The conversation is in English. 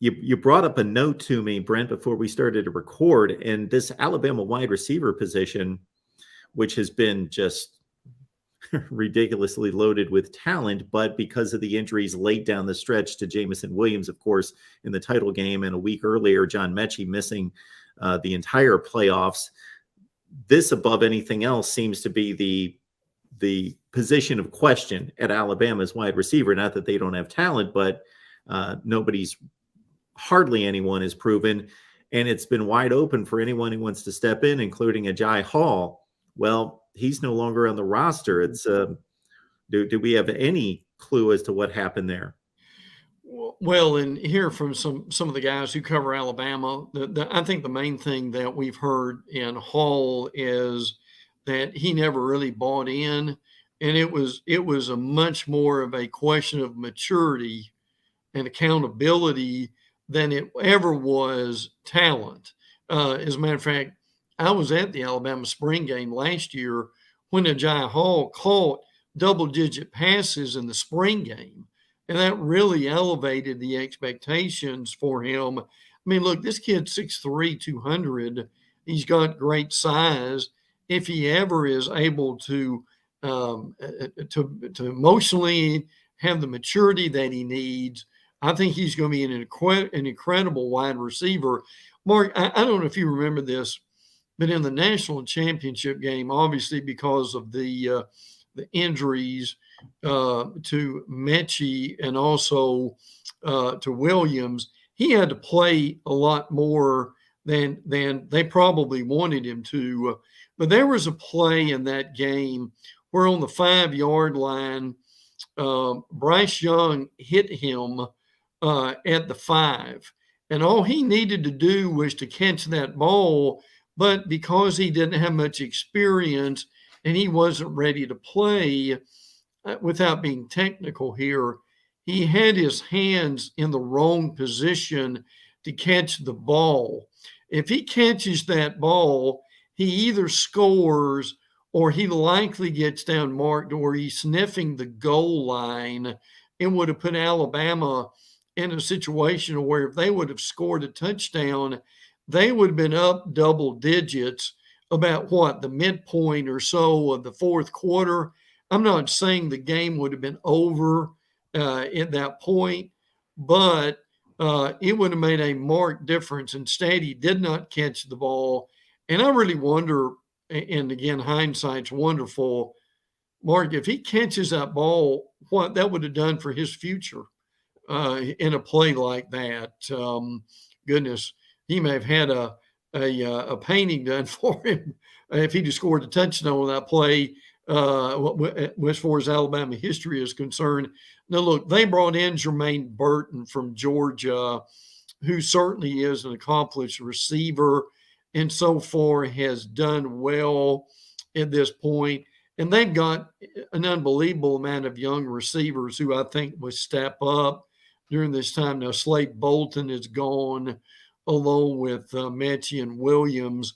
you brought up a note to me, Brent, before we started to record, and this Alabama wide receiver position, which has been just ridiculously loaded with talent, but because of the injuries late down the stretch to Jamison Williams, of course, in the title game, and a week earlier, John Mechie missing the entire playoffs, this above anything else seems to be the position of question at Alabama's wide receiver. Not that they don't have talent, but hardly anyone is proven, and it's been wide open for anyone who wants to step in, including Agiye Hall. Well, he's no longer on the roster. It's do we have any clue as to what happened there? Well, and hear from some of the guys who cover Alabama, I think the main thing that we've heard in Hall is that he never really bought in, and it was a much more of a question of maturity and accountability than it ever was talent. As a matter of fact, I was at the Alabama spring game last year when Agiye Hall caught double-digit passes in the spring game, and that really elevated the expectations for him. I mean, look, this kid's 6'3", 200. He's got great size. If he ever is able to emotionally have the maturity that he needs, I think he's going to be an incredible wide receiver. Mark, I don't know if you remember this, but in the national championship game, obviously because of the injuries to Mechie and also to Williams, he had to play a lot more than they probably wanted him to. But there was a play in that game where on the 5-yard line, Bryce Young hit him at the 5. And all he needed to do was to catch that ball. But because he didn't have much experience and he wasn't ready to play, without being technical here, he had his hands in the wrong position to catch the ball. If he catches that ball, he either scores or he likely gets down marked or he's sniffing the goal line. And would have put Alabama in a situation where if they would have scored a touchdown, they would have been up double digits about the midpoint or so of the fourth quarter. I'm not saying the game would have been over at that point, but it would have made a marked difference. Instead, he did not catch the ball. And I really wonder, and again, hindsight's wonderful, Mark, if he catches that ball, what that would have done for his future in a play like that. Goodness, he may have had a painting done for him if he'd have scored a touchdown on that play. As far as Alabama history is concerned. Now, look, they brought in Jermaine Burton from Georgia, who certainly is an accomplished receiver and so far has done well at this point. And they've got an unbelievable amount of young receivers who I think will step up during this time. Now, Slade Bolton is gone along with Mechie and Williams.